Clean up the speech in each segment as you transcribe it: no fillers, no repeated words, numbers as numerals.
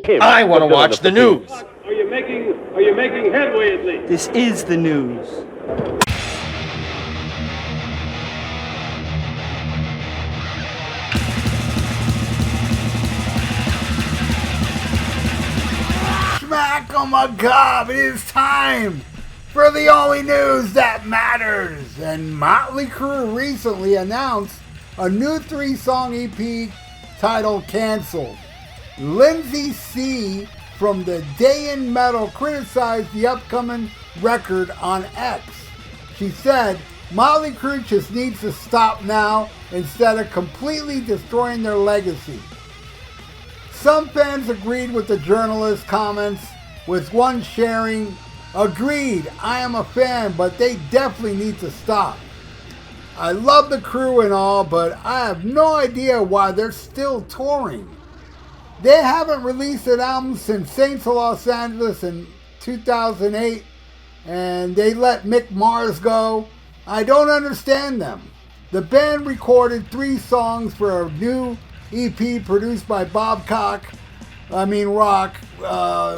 him. I want to watch the news. Are you making headway at least? This is the news. Smack on my gob, it is time for the only news that matters. And Mötley Crüe recently announced a new 3-song EP titled Cancelled. Lindsay C. from the Day in Metal criticized the upcoming record on X. She said, Mötley Crüe just needs to stop now instead of completely destroying their legacy. Some fans agreed with the journalist's comments, with one sharing, agreed, I am a fan, but they definitely need to stop. I love the Crüe and all, but I have no idea why they're still touring. They haven't released an album since Saints of Los Angeles in 2008, and they let Mick Mars go. I don't understand them. The band recorded 3 songs for a new EP produced by Rock,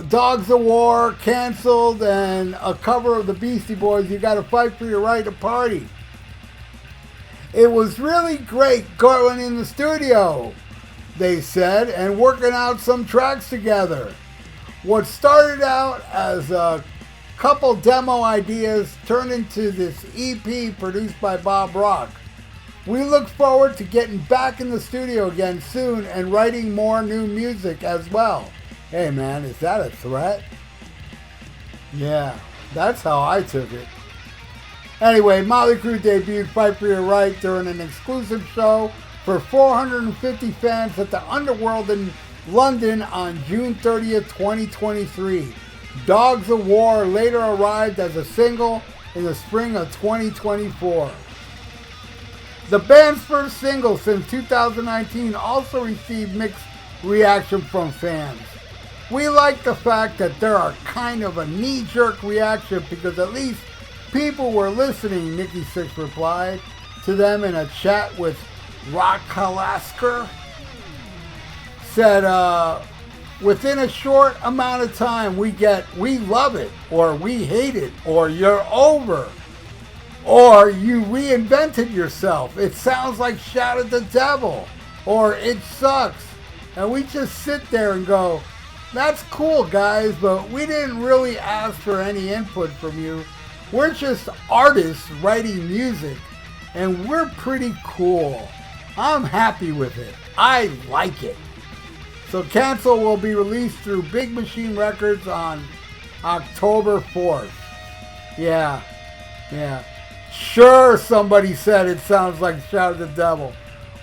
Dogs of War, Cancelled, and a cover of the Beastie Boys, You Gotta Fight for Your Right to Party. It was really great going in the studio, they said, and working out some tracks together. What started out as a couple demo ideas turned into this EP produced by Bob Rock. We look forward to getting back in the studio again soon and writing more new music as well. Hey man, is that a threat? Yeah, that's how I took it. Anyway, Mötley Crüe debuted Fight for Your Right during an exclusive show for 450 fans at the Underworld in London on June 30th, 2023. Dogs of War later arrived as a single in the spring of 2024. The band's first single since 2019 also received mixed reaction from fans. We like the fact that there are kind of a knee-jerk reaction because at least people were listening, Nikki Sixx replied to them in a chat with Rock Kalasker. Said, within a short amount of time we love it, or we hate it, or you're over. Or you reinvented yourself. It sounds like Shout at the Devil. Or it sucks. And we just sit there and go, that's cool guys, but we didn't really ask for any input from you. We're just artists writing music. And we're pretty cool. I'm happy with it. I like it. So Cancel will be released through Big Machine Records on October 4th. Yeah. Sure, somebody said it sounds like Shout at the Devil.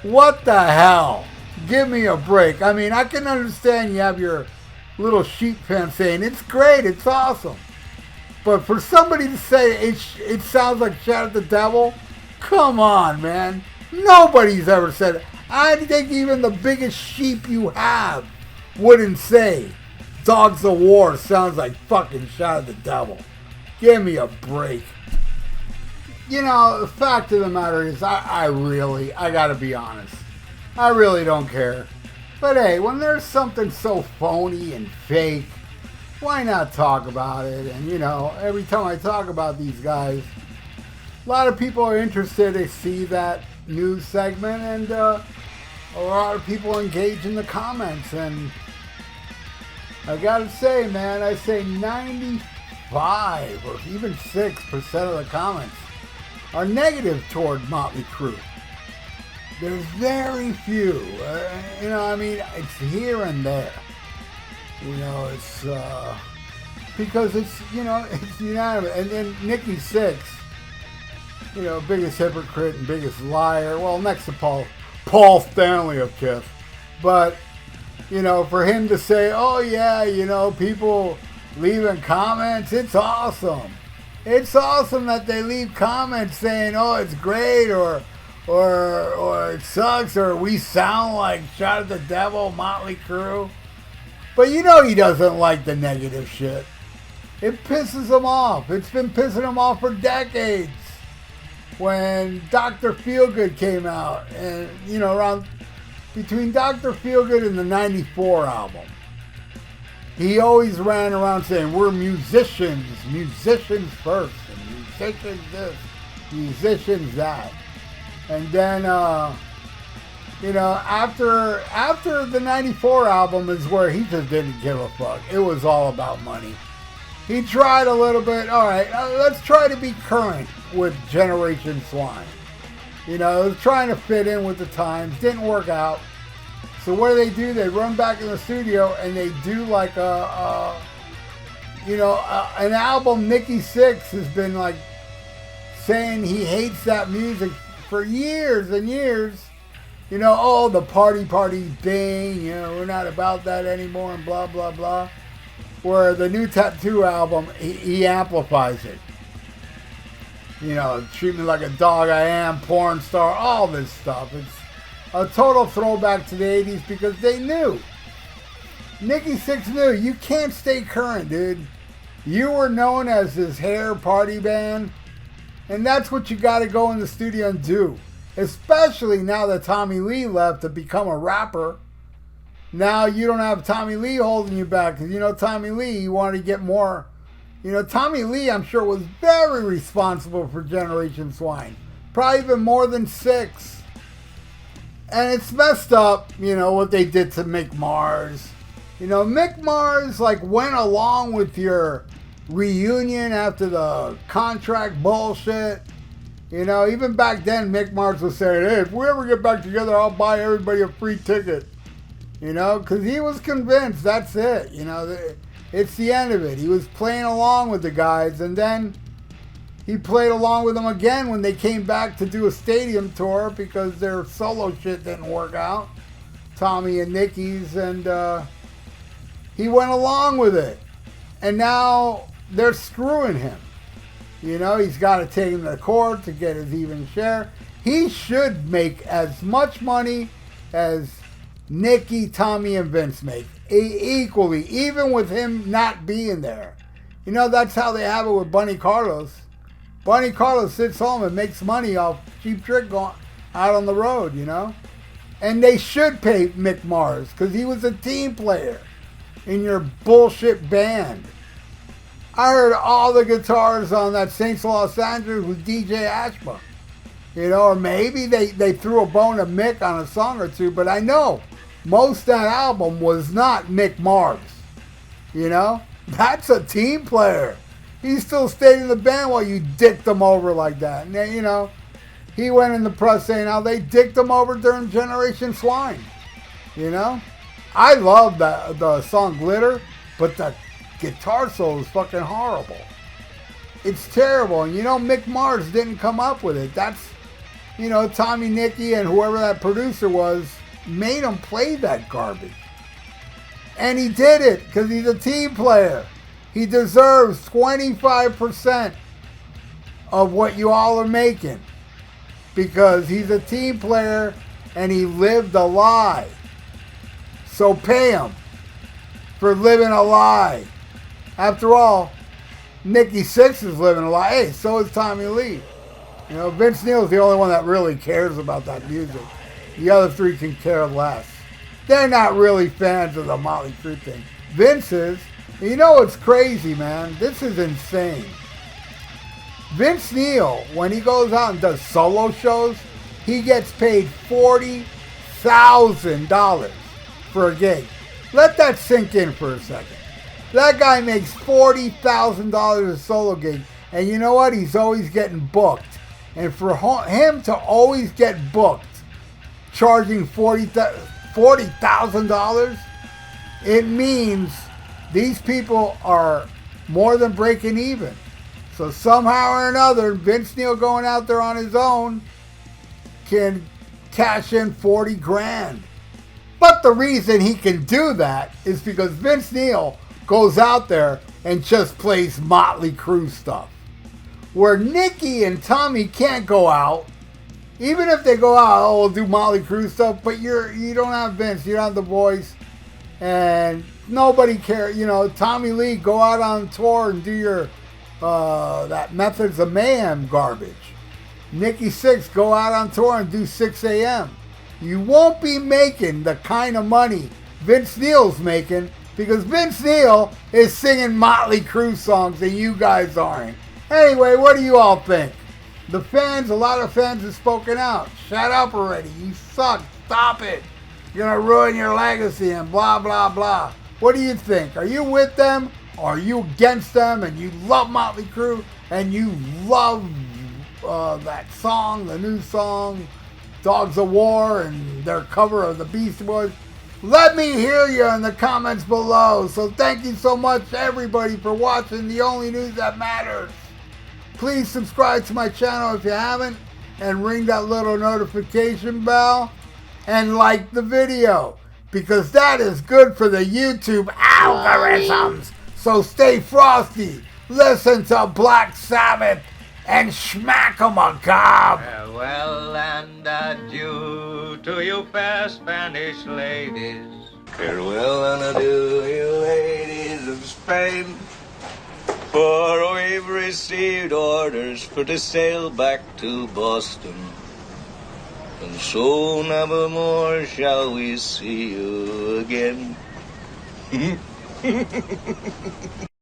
What the hell? Give me a break. I mean, I can understand you have your little sheep fan saying, it's great, it's awesome. But for somebody to say it sounds like Shout at the Devil, come on, man. Nobody's ever said it. I think even the biggest sheep you have wouldn't say Dogs of War sounds like fucking Shout at the Devil. Give me a break. You know, the fact of the matter is, I gotta be honest, I really don't care. But hey, when there's something so phony and fake, why not talk about it? And you know, every time I talk about these guys, a lot of people are interested to see that news segment, and a lot of people engage in the comments. And I gotta say, man, I say 95 or even 6% of the comments are negative toward Mötley Crüe. There's very few. It's here and there. It's because it's unanimous. And then Nikki Sixx, biggest hypocrite and biggest liar. Well, next to Paul Stanley of Kiss. But, for him to say, oh yeah, people leaving comments, it's awesome. It's awesome that they leave comments saying, oh, it's great, or it sucks, or we sound like Shout at the Devil, Mötley Crüe. But he doesn't like the negative shit. It pisses him off. It's been pissing him off for decades. When Dr. Feelgood came out, and, around between Dr. Feelgood and the 94 album, he always ran around saying, we're musicians first, and musicians this, musicians that. And then, you know, after the 94 album is where he just didn't give a fuck. It was all about money. He tried a little bit, all right, let's try to be current with Generation Swine. You know, trying to fit in with the times, didn't work out. So what do? They run back in the studio and they do like an album. Nikki Sixx has been like saying he hates that music for years and years. You know, oh, the party thing, you know, we're not about that anymore and blah, blah, blah. Where the new Tattoo album, he amplifies it. You know, treat me like a dog I am, porn star, all this stuff. It's a total throwback to the 80s because they knew. Nikki Sixx knew, you can't stay current, dude. You were known as his hair party band, and that's what you got to go in the studio and do. Especially now that Tommy Lee left to become a rapper. Now you don't have Tommy Lee holding you back. Because, you know, Tommy Lee, you wanted to get more. You know, Tommy Lee, I'm sure, was very responsible for Generation Swine. Probably even more than Sixx. And it's messed up, you know, what they did to Mick Mars. You know, Mick Mars, like, went along with your reunion after the contract bullshit. You know, even back then, Mick Mars was saying, hey, if we ever get back together, I'll buy everybody a free ticket. You know, because he was convinced that's it. You know, it's the end of it. He was playing along with the guys, and then he played along with them again when they came back to do a stadium tour because their solo shit didn't work out. Tommy and Nicky's, and he went along with it. And now they're screwing him. You know, he's got to take him to court to get his even share. He should make as much money as Nicky, Tommy, and Vince make. Equally, even with him not being there. You know, that's how they have it with Bunny Carlos. Bunny Carlos sits home and makes money off Cheap Trick going out on the road, you know. And they should pay Mick Mars because he was a team player in your bullshit band. I heard all the guitars on that Saints of Los Angeles with DJ Ashba. You know, or maybe they threw a bone to Mick on a song or two, but I know most of that album was not Mick Mars. You know? That's a team player. He still stayed in the band while you dicked him over like that. And then, you know, he went in the press saying how they dicked him over during Generation Swine. You know? I love the song Glitter, but the guitar solo is fucking horrible. It's terrible. And you know, Mick Mars didn't come up with it. That's, you know, Tommy, Nicky, and whoever that producer was made him play that garbage. And he did it because he's a team player. He deserves 25% of what you all are making because he's a team player and he lived a lie. So pay him for living a lie. After all, Nikki Sixx is living a lie. Hey, so is Tommy Lee. You know, Vince Neil's the only one that really cares about that music. The other three can care less. They're not really fans of the Mötley Crüe thing. Vince is. You know what's crazy, man? This is insane. Vince Neil, when he goes out and does solo shows, he gets paid $40,000 for a gig. Let that sink in for a second. That guy makes $40,000 a solo gig. And you know what? He's always getting booked. And for him to always get booked, charging $40,000, it means these people are more than breaking even. So somehow or another, Vince Neil going out there on his own can cash in 40 grand. But the reason he can do that is because Vince Neil goes out there and just plays Mötley Crüe stuff. Where Nicky and Tommy can't go out. Even if they go out, oh, we'll do Mötley Crüe stuff, but you don't have Vince, you don't have the voice, and nobody cares. You know, Tommy Lee, go out on tour and do your that Methods of Mayhem garbage. Nikki Sixx, go out on tour and do 6 a.m. You won't be making the kind of money Vince Neil's making because Vince Neil is singing Mötley Crüe songs and you guys aren't. Anyway, what do you all think? The fans, a lot of fans have spoken out. Shut up already. You suck. Stop it. You're going to ruin your legacy and blah, blah, blah. What do you think? Are you with them? Or are you against them and you love Mötley Crüe and you love that song, the new song, Dogs of War, and their cover of the Beastie Boys? Let me hear you in the comments below. So thank you so much, everybody, for watching the only news that matters. Please subscribe to my channel if you haven't, and ring that little notification bell, and like the video, because that is good for the YouTube algorithms. So stay frosty, listen to Black Sabbath, and smack 'em a gob. Farewell and adieu to you fair Spanish ladies. Farewell and adieu, you ladies of Spain. For we've received orders for to sail back to Boston. And so never more shall we see you again.